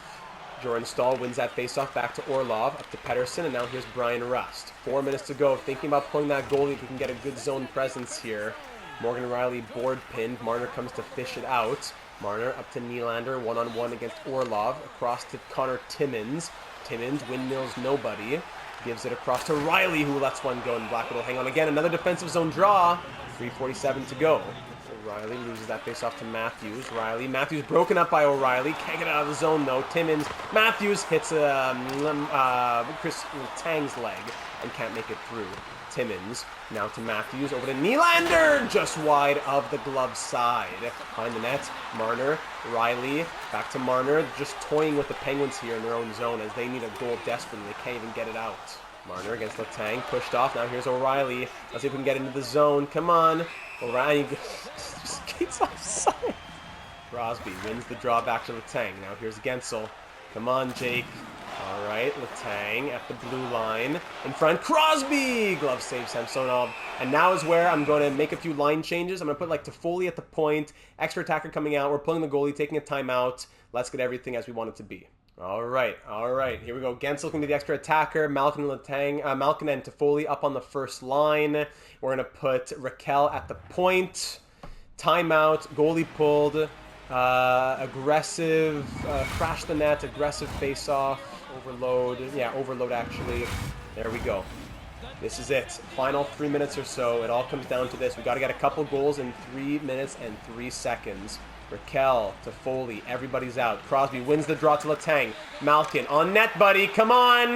Speaker 1: Jordan Stahl wins that faceoff back to Orlov, up to Pettersson, and now here's Brian Rust. 4 minutes to go. Thinking about pulling that goalie if we can get a good zone presence here. Morgan Rielly board pinned. Marner comes to fish it out. Marner up to Nylander, one-on-one against Orlov. Across to Connor Timmins. Timmins windmills nobody. Gives it across to Rielly, who lets one go, and Blackwood will hang on again. Another defensive zone draw. 3:47 to go. O'Reilly loses that face-off to Matthews. Matthews broken up by O'Reilly. Can't get out of the zone, though. Timmins. Matthews hits Chris Letang's leg and can't make it through. Timmins now to Matthews. Over to Nylander. Just wide of the glove side. Behind the net. Marner. Rielly. Back to Marner. Just toying with the Penguins here in their own zone as they need a goal desperately. They can't even get it out. Marner against Letang, pushed off. Now here's O'Reilly. Let's see if we can get into the zone. Come on. O'Reilly skates offside. Crosby wins the draw back to Letang. Now here's Gensel. Come on, Jake. All right, Letang at the blue line. In front, Crosby! Glove save Samsonov. And now is where I'm going to make a few line changes. I'm going to put like Toffoli at the point. Extra attacker coming out. We're pulling the goalie, taking a timeout. Let's get everything as we want it to be. All right. Here we go. Gensel can be the extra attacker. Malkin and Toffoli up on the first line. We're going to put Raquel at the point. Timeout. Goalie pulled. Aggressive. Crash the net. Aggressive face-off. Overload. Yeah, overload actually. There we go. This is it. Final 3 minutes or so. It all comes down to this. We got to get a couple goals in 3 minutes and 3 seconds. Raquel to Foley. Everybody's out. Crosby wins the draw to Letang. Malkin on net, buddy. Come on.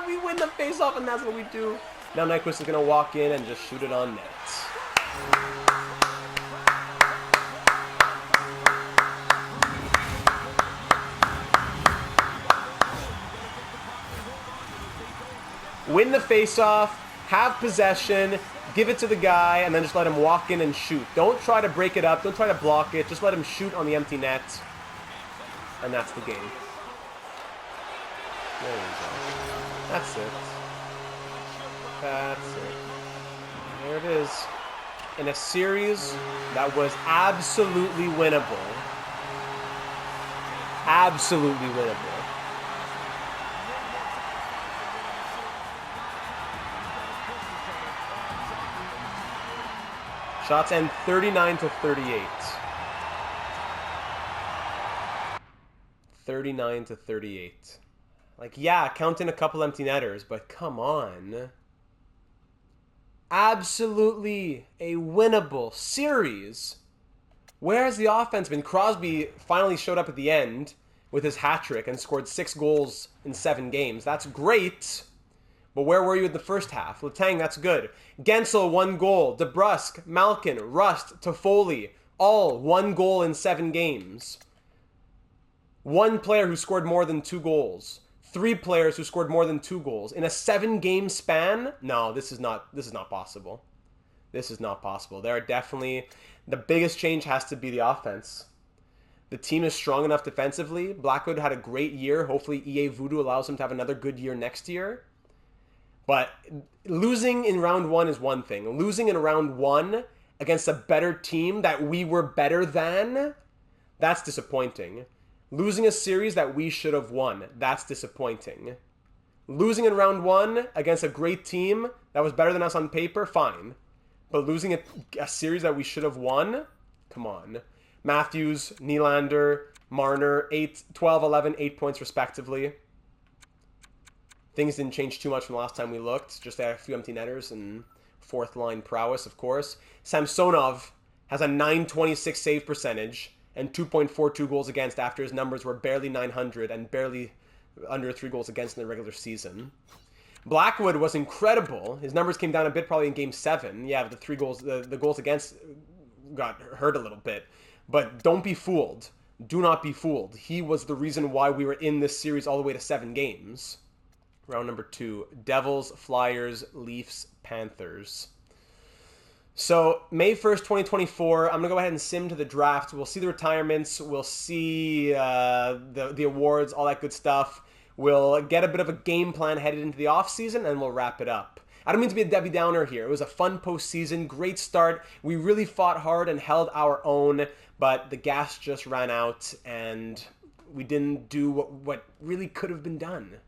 Speaker 1: We win the face-off, and that's what we do. Now Nyquist is going to walk in and just shoot it on net. Win the face-off. Have possession. Give it to the guy, and then just let him walk in and shoot. Don't try to break it up. Don't try to block it. Just let him shoot on the empty net. And that's the game. There you go. That's it. That's it. There it is. In a series that was absolutely winnable. Absolutely winnable. Shots end 39-38. 39-38. Like, yeah, count in a couple empty netters, but come on. Absolutely a winnable series. Where has the offense been? Crosby finally showed up at the end with his hat trick and scored 6 goals in 7 games. That's great. But where were you in the first half? Letang, that's good. Gensel, 1 goal. DeBrusk, Malkin, Rust, Toffoli, all 1 goal in 7 games. 1 player who scored more than 2 goals. 3 players who scored more than 2 goals. In a 7-game span? No, this is not possible. This is not possible. There are definitely... The biggest change has to be the offense. The team is strong enough defensively. Blackwood had a great year. Hopefully EA Voodoo allows him to have another good year next year. But losing in round 1 is one thing. Losing in round 1 against a better team that we were better than, that's disappointing. Losing a series that we should have won, that's disappointing. Losing in round 1 against a great team that was better than us on paper, fine. But losing a series that we should have won, come on. Matthews, Nylander, Marner, 12, 11, 8 points respectively. Things didn't change too much from the last time we looked. Just a few empty netters and fourth line prowess, of course. Samsonov has a .926 save percentage and 2.42 goals against after his numbers were barely 900 and barely under 3 goals against in the regular season. Blackwood was incredible. His numbers came down a bit probably in Game 7. Yeah, the goals against got hurt a little bit. But don't be fooled. Do not be fooled. He was the reason why we were in this series all the way to 7 games. Round number 2, Devils, Flyers, Leafs, Panthers. So, May 1st, 2024, I'm going to go ahead and sim to the draft. We'll see the retirements. We'll see the awards, all that good stuff. We'll get a bit of a game plan headed into the offseason, and we'll wrap it up. I don't mean to be a Debbie Downer here. It was a fun postseason, great start. We really fought hard and held our own, but the gas just ran out, and we didn't do what really could have been done.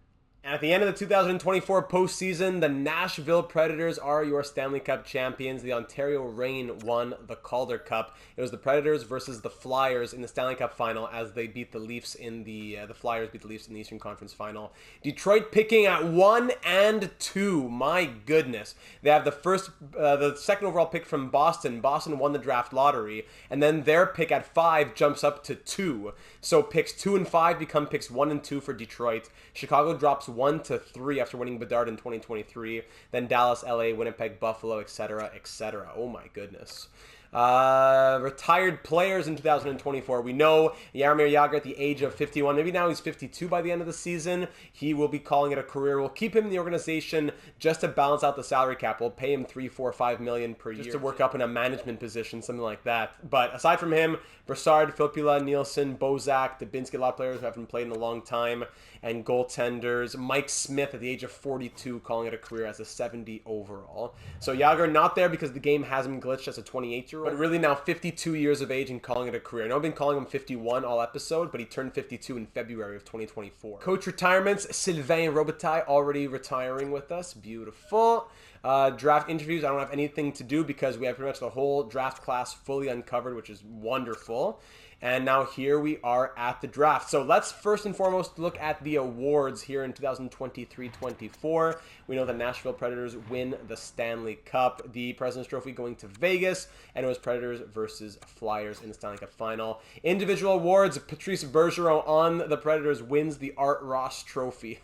Speaker 1: And at the end of the 2024 postseason, the Nashville Predators are your Stanley Cup champions. The Ontario Reign won the Calder Cup. It was the Predators versus the Flyers in the Stanley Cup final as they beat the Leafs in the Flyers beat the Leafs in the Eastern Conference final. Detroit picking at 1 and 2. My goodness. They have the second overall pick from Boston. Boston won the draft lottery. And then their pick at 5 jumps up to 2. So picks 2 and 5 become picks 1 and 2 for Detroit. Chicago drops 1 to 3 after winning Bedard in 2023. Then Dallas, LA, Winnipeg, Buffalo, etc., etc. Oh my goodness. Retired players in 2024. We know Jaromir Jagr at the age of 51. Maybe now he's 52 by the end of the season. He will be calling it a career. We'll keep him in the organization just to balance out the salary cap. We'll pay him $3, $4, $5 million per year just to work up in a management position, something like that. But aside from him, Brassard, Filppula, Nielsen, Bozak, Dubinsky, a lot of players who haven't played in a long time, and goaltenders. Mike Smith at the age of 42 calling it a career as a 70 overall. So Jagr not there because the game has him glitched as a 28-year-old, but really now 52 years of age and calling it a career. I know I've been calling him 51 all episode, but he turned 52 in February of 2024. Coach retirements, Sylvain Robitaille already retiring with us. Beautiful. Draft interviews, I don't have anything to do because we have pretty much the whole draft class fully uncovered, which is wonderful. And now here we are at the draft. So let's first and foremost look at the awards here in 2023-24. We know the Nashville Predators win the Stanley Cup. The President's Trophy going to Vegas, and it was Predators versus Flyers in the Stanley Cup final. Individual awards, Patrice Bergeron on the Predators wins the Art Ross Trophy.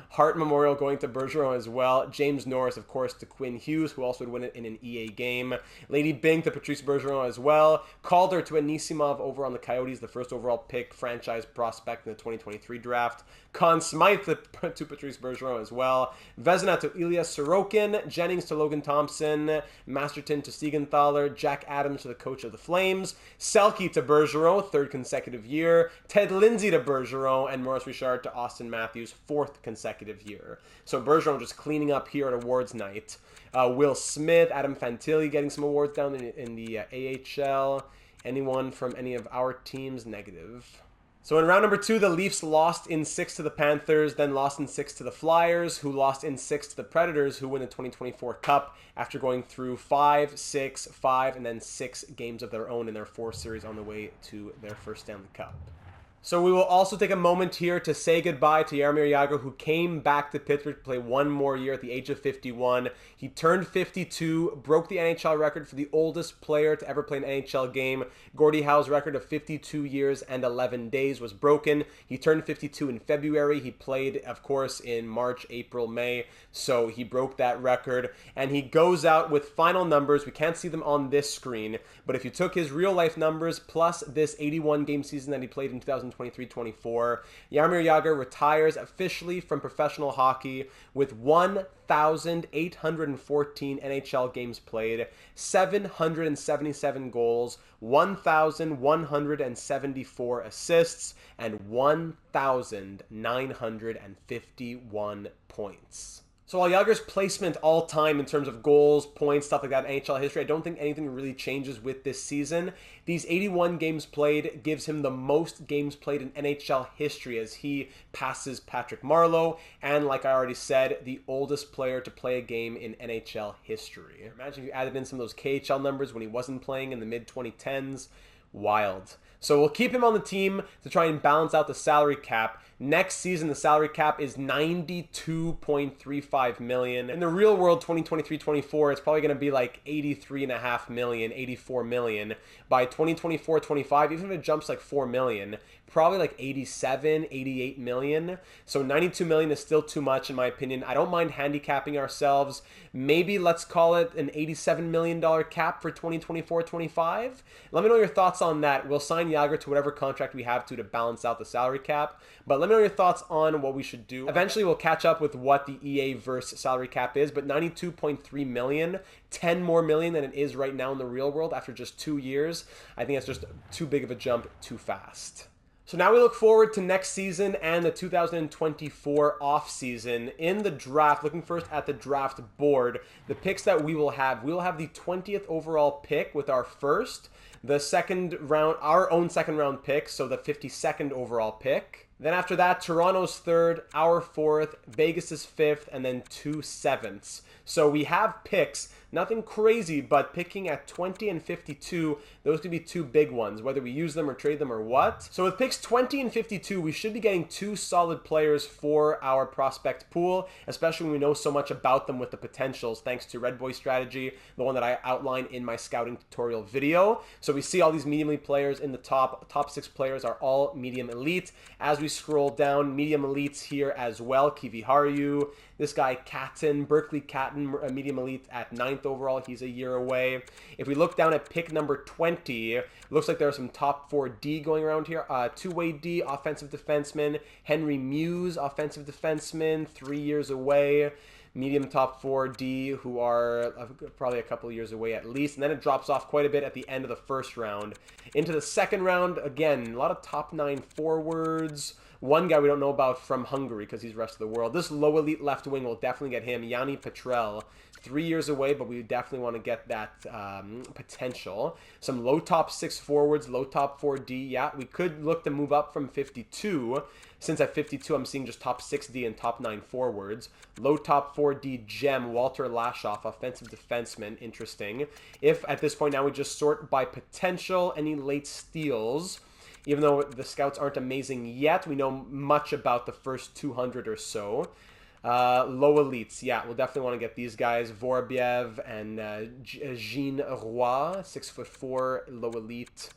Speaker 1: Hart Memorial going to Bergeron as well. James Norris, of course, to Quinn Hughes, who also would win it in an EA game. Lady Byng to Patrice Bergeron as well. Calder to Anisimov over on the Coyotes, the first overall pick, franchise prospect in the 2023 draft. Conn Smythe to Patrice Bergeron as well. Vezina to Ilya Sorokin. Jennings to Logan Thompson. Masterton to Siegenthaler. Jack Adams to the coach of the Flames. Selke to Bergeron, third consecutive year. Ted Lindsay to Bergeron. And Maurice Richard to Austin Matthews, fourth consecutive year. So Bergeron just cleaning up here at awards night. Will Smith, Adam Fantilli getting some awards down in the AHL. Anyone from any of our teams? Negative. So in round number 2, the Leafs lost in 6 to the Panthers, then lost in 6 to the Flyers, who lost in 6 to the Predators, who win the 2024 Cup after going through 5, 6, 5, and then 6 games of their own in their 4 series on the way to their first Stanley Cup. So we will also take a moment here to say goodbye to Jaromir Jagr, who came back to Pittsburgh to play one more year at the age of 51. He turned 52, broke the NHL record for the oldest player to ever play an NHL game. Gordie Howe's record of 52 years and 11 days was broken. He turned 52 in February. He played, of course, in March, April, May, so he broke that record. And he goes out with final numbers. We can't see them on this screen, but if you took his real-life numbers plus this 81-game season that he played in 2023-24, Jaromir Jagr retires officially from professional hockey with 1,814 NHL games played, 777 goals, 1,174 assists, and 1,951 points. So while Jagr's placement all time in terms of goals, points, stuff like that in NHL history, I don't think anything really changes with this season. These 81 games played gives him the most games played in NHL history as he passes Patrick Marleau and, like I already said, the oldest player to play a game in NHL history. Imagine if you added in some of those KHL numbers when he wasn't playing in the mid-2010s. Wild. So we'll keep him on the team to try and balance out the salary cap. Next season, the salary cap is $92.35 million. In the real world, 2023-24, it's probably going to be like $83.5 million, $84 million. By 2024-25, even if it jumps like $4 million, probably like $87, $88 million. So $92 million is still too much in my opinion. I don't mind handicapping ourselves. Maybe let's call it an $87 million cap for 2024-25. Let me know your thoughts on on that. We'll sign Yager to whatever contract we have to balance out the salary cap. But let me know your thoughts on what we should do. Eventually, we'll catch up with what the EA versus salary cap is, but 92.3 million, 10 more million than it is right now in the real world after just 2 years. I think that's just too big of a jump too fast. So now we look forward to next season and the 2024 offseason. In the draft, looking first at the draft board, the picks that we will have the 20th overall pick with our first, the second round, our own second round pick, so the 52nd overall pick. Then after that, Toronto's third, our fourth, Vegas's fifth, and then 2 sevenths. So we have picks, nothing crazy, but picking at 20 and 52, those could be two big ones, whether we use them or trade them or what. So with picks 20 and 52, we should be getting 2 solid players for our prospect pool, especially when we know so much about them with the potentials, thanks to Red Boy strategy, the one that I outlined in my scouting tutorial video. So we see all these medium elite players in the top 6 players are all medium elite. As we scroll down, medium elites here as well, Kiviharu, this guy Catton, Berkeley Catton, a medium elite at 9th overall. He's a year away. If we look down at pick number 20, looks like there are some top 4 D going around here. Two-way D, offensive defenseman. Henry Muse, offensive defenseman, 3 years away. Medium top 4 D, who are probably a couple of years away at least. And then it drops off quite a bit at the end of the first round. Into the second round, again, a lot of top 9 forwards. One guy we don't know about from Hungary because he's rest of the world. This low elite left wing will definitely get him. Yanni Petrel, 3 years away, but we definitely want to get that potential. Some low top 6 forwards, low top 4D. Yeah, we could look to move up from 52. Since at 52, I'm seeing just top 6D and top 9 forwards. Low top 4D gem, Walter Lashoff, offensive defenseman. Interesting. If at this point now we just sort by potential, any late steals. Even though the scouts aren't amazing yet, we know much about the first 200 or so. Low elites, yeah, we'll definitely want to get these guys. Vorobiev and Jean Roy, 6'4", low elite.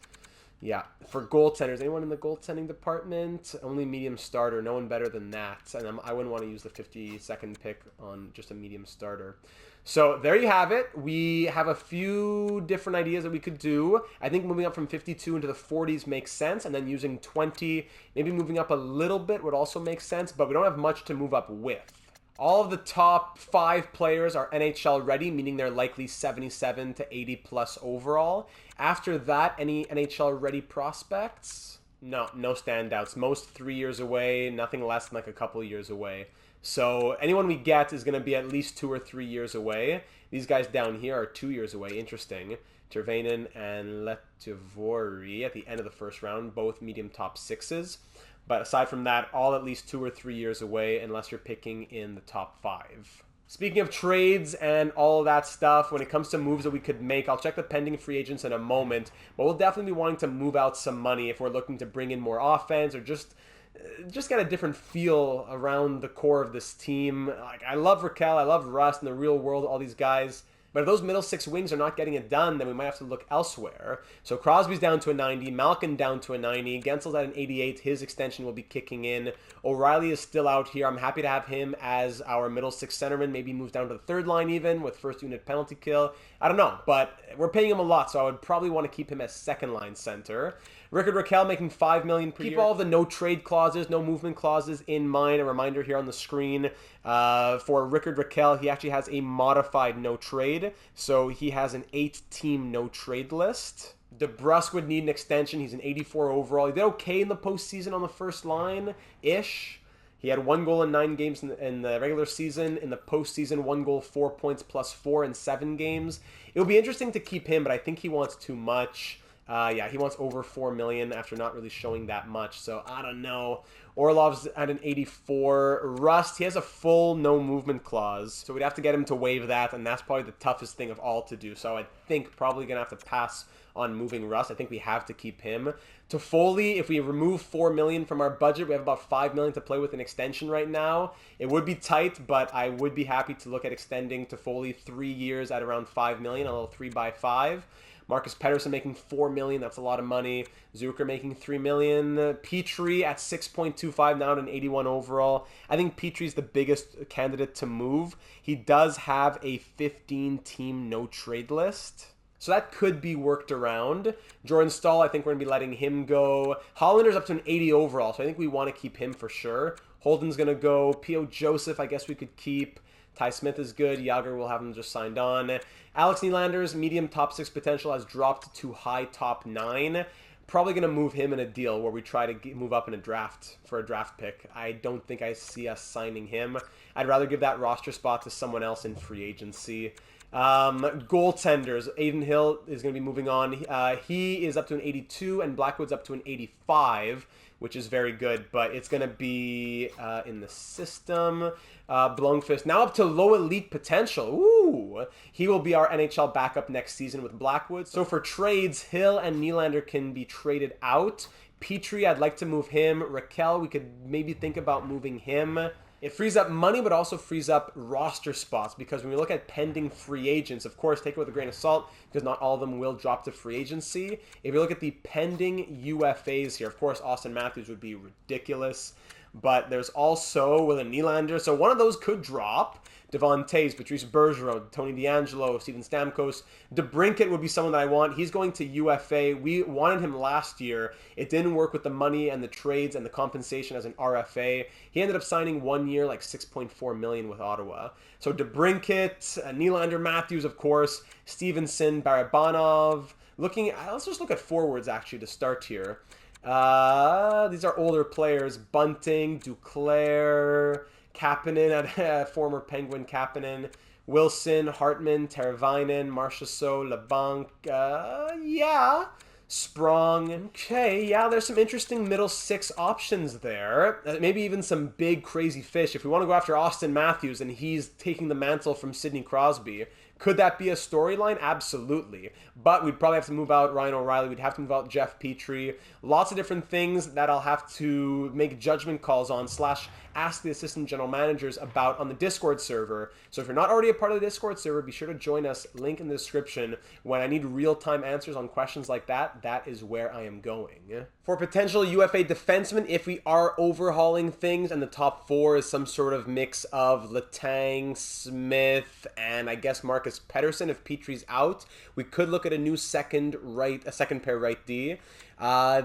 Speaker 1: Yeah, for goaltenders, anyone in the goaltending department? Only medium starter, no one better than that. And I wouldn't want to use the 52nd pick on just a medium starter. So there you have it. We have a few different ideas that we could do. I think moving up from 52 into the 40s makes sense, and then using 20, maybe moving up a little bit would also make sense, but we don't have much to move up with. All of the top 5 players are NHL ready, meaning they're likely 77 to 80 plus overall. After that, any NHL ready prospects? No standouts. Most 3 years away, nothing less than like a couple years away. So anyone we get is going to be at least 2 or 3 years away. These guys down here are 2 years away. Interesting. Tervainen and Letivori at the end of the first round, both medium top 6s. But aside from that, all at least 2 or 3 years away unless you're picking in the top 5. Speaking of trades and all of that stuff, when it comes to moves that we could make, I'll check the pending free agents in a moment, but we'll definitely be wanting to move out some money if we're looking to bring in more offense or just get a different feel around the core of this team. Like, I love Raquel, I love Rust in the real world, all these guys. But if those middle 6 wings are not getting it done, then we might have to look elsewhere. So Crosby's down to a 90, Malkin down to a 90, Gensel's at an 88, his extension will be kicking in. O'Reilly is still out here. I'm happy to have him as our middle 6 centerman, maybe moves down to the 3rd line even with first unit penalty kill. I don't know, but we're paying him a lot, so I would probably want to keep him as 2nd line center. Rickard Rakell making $5 million per year. Keep all of the no trade clauses, no movement clauses in mind. A reminder here on the screen for Rickard Rakell, he actually has a modified no trade, so he has an 8-team no trade list. DeBrusk would need an extension. He's an 84 overall. He did okay in the postseason on the first line-ish. He had 1 goal in 9 games in the regular season. In the postseason, 1 goal, 4 points, plus 4 in 7 games. It will be interesting to keep him, but I think he wants too much. Yeah, he wants over $4 million after not really showing that much, so I don't know. Orlov's at an 84. Rust, he has a full no movement clause, so we'd have to get him to waive that, and that's probably the toughest thing of all to do. So I think probably going to have to pass on moving Rust. I think we have to keep him. Toffoli, if we remove $4 million from our budget, we have about $5 million to play with an extension right now. It would be tight, but I would be happy to look at extending Toffoli 3 years at around $5 million, a little 3x5. Marcus Pettersson making $4 million, that's a lot of money. Zucker making $3 million. Petrie at 6.25 now at an 81 overall. I think Petrie's the biggest candidate to move. He does have a 15-team no-trade list. So that could be worked around. Jordan Staal, I think we're going to be letting him go. Hollander's up to an 80 overall, so I think we want to keep him for sure. Holden's going to go. P.O. Joseph, I guess we could keep. Ty Smith is good. Yager will have him just signed on. Alex Nylander's medium top 6 potential has dropped to high top 9. Probably going to move him in a deal where we try to move up in a draft for a draft pick. I don't think I see us signing him. I'd rather give that roster spot to someone else in free agency. Goaltenders, Aiden Hill is going to be moving on. He is up to an 82 and Blackwood's up to an 85, which is very good, but it's going to be in the system. Blomqvist now up to low elite potential. Ooh, he will be our NHL backup next season with Blackwood. So for trades, Hill and Nylander can be traded out. Petrie, I'd like to move him. Raquel, we could maybe think about moving him. It frees up money, but also frees up roster spots, because when we look at pending free agents, of course, take it with a grain of salt, because not all of them will drop to free agency. If you look at the pending UFAs here, of course, Austin Matthews would be ridiculous, but there's also William Nylander, so one of those could drop. Devon Toews, Patrice Bergeron, Tony DeAngelo, Steven Stamkos. DeBrincat would be someone that I want. He's going to UFA. We wanted him last year. It didn't work with the money and the trades and the compensation as an RFA. He ended up signing 1 year, like $6.4 million with Ottawa. So DeBrincat, Nylander, Matthews, of course, Stevenson, Barabanov. Let's just look at forwards, actually, to start here. These are older players. Bunting, Duclair, Kapanen, former Penguin Kapanen, Wilson, Hartman, Teravainen, Marchessault, LeBlanc, yeah, Sprong. Okay, yeah, there's some interesting middle 6 options there. Maybe even some big crazy fish. If we want to go after Austin Matthews and he's taking the mantle from Sidney Crosby, could that be a storyline? Absolutely. But we'd probably have to move out Ryan O'Reilly. We'd have to move out Jeff Petrie. Lots of different things that I'll have to make judgment calls on / ask the assistant general managers about on the Discord server. So if you're not already a part of the Discord server, be sure to join us. Link in the description. When I need real-time answers on questions like that, that is where I am going. For potential UFA defensemen, if we are overhauling things and the top 4 is some sort of mix of Letang, Smith, and I guess Marcus Pettersson, if Petrie's out, we could look at a new second pair right D.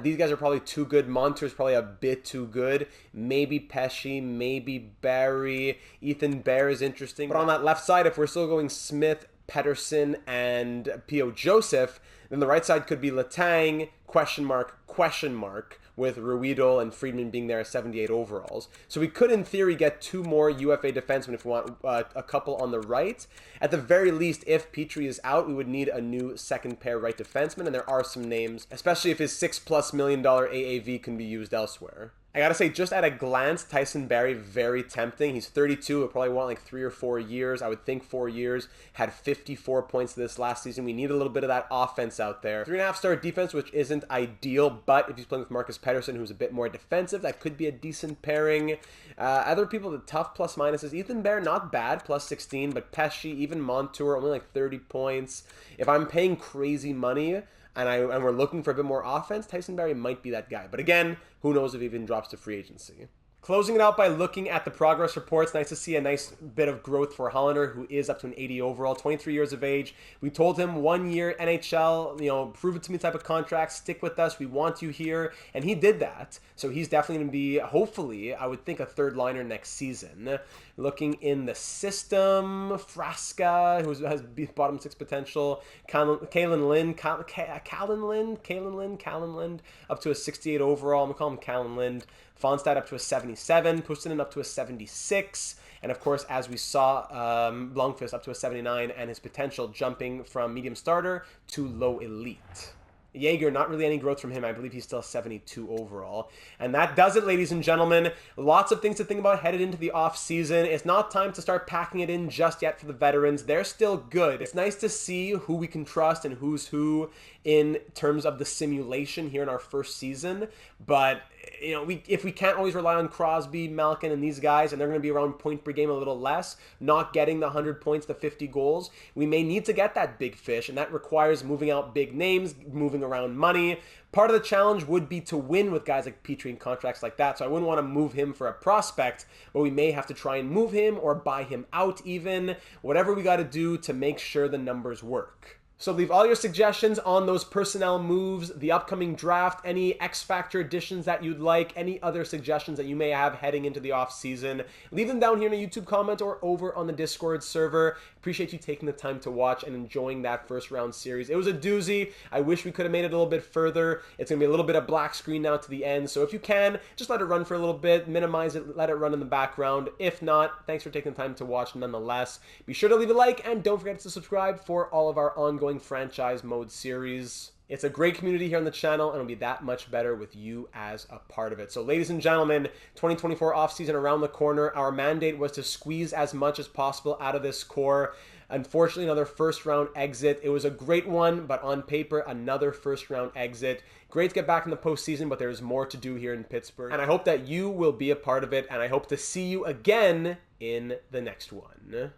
Speaker 1: These guys are probably too good. Montour's probably a bit too good. Maybe Pesci, maybe Barry. Ethan Bear is interesting. But on that left side, if we're still going Smith, Pettersson, and P.O. Joseph, then the right side could be Letang, question mark, with Ruedel and Friedman being there at 78 overalls. So we could, in theory, get 2 more UFA defensemen if we want a couple on the right. At the very least, if Petrie is out, we would need a new second pair right defenseman, and there are some names, especially if his $6+ million AAV can be used elsewhere. I gotta say, just at a glance, Tyson Barrie, very tempting. He's 32. He'll probably want like 3 or 4 years. I would think 4 years. Had 54 points this last season. We need a little bit of that offense out there. 3.5-star defense, which isn't ideal, but if he's playing with Marcus Pettersson, who's a bit more defensive, that could be a decent pairing. Other people, the tough plus minuses. Ethan Bear, not bad, plus 16, but Pesci, even Montour, only like 30 points. If I'm paying crazy money, and we're looking for a bit more offense, Tyson Barrie might be that guy. But again, who knows if he even drops to free agency. Closing it out by looking at the progress reports, nice to see a nice bit of growth for Hollander, who is up to an 80 overall, 23 years of age. We told him 1 year NHL, prove it to me type of contract, stick with us, we want you here, and he did that. So he's definitely going to be, hopefully, I would think a third liner next season. Looking in the system, Frasca, who has bottom 6 potential, Kalen Lind, up to a 68 overall, I'm going to call him Kalen Lind. Fonstad up to a 77, Puustinen up to a 76, and of course, as we saw, Blomqvist up to a 79, and his potential jumping from medium starter to low elite. Jaeger, not really any growth from him. I believe he's still 72 overall. And that does it, ladies and gentlemen. Lots of things to think about headed into the off-season. It's not time to start packing it in just yet for the veterans. They're still good. It's nice to see who we can trust and who's who in terms of the simulation here in our first season. But if we can't always rely on Crosby, Malkin, and these guys, and they're going to be around point per game a little less, not getting the 100 points, the 50 goals, we may need to get that big fish, and that requires moving out big names, moving around money. Part of the challenge would be to win with guys like Petrie and contracts like that, so I wouldn't want to move him for a prospect, but we may have to try and move him or buy him out even, whatever we got to do to make sure the numbers work. So leave all your suggestions on those personnel moves, the upcoming draft, any X Factor additions that you'd like, any other suggestions that you may have heading into the offseason. Leave them down here in the YouTube comment or over on the Discord server. Appreciate you taking the time to watch and enjoying that first round series. It was a doozy. I wish we could have made it a little bit further. It's going to be a little bit of black screen now to the end. So if you can, just let it run for a little bit, minimize it, let it run in the background. If not, thanks for taking the time to watch nonetheless. Be sure to leave a like and don't forget to subscribe for all of our ongoing franchise mode series. It's a great community here on the channel and it'll be that much better with you as a part of it. So ladies and gentlemen, 2024 offseason around the corner. Our mandate was to squeeze as much as possible out of this core. Unfortunately, another first round exit. It was a great one, but on paper, another first round exit. Great to get back in the postseason, but there's more to do here in Pittsburgh. And I hope that you will be a part of it, and I hope to see you again in the next one.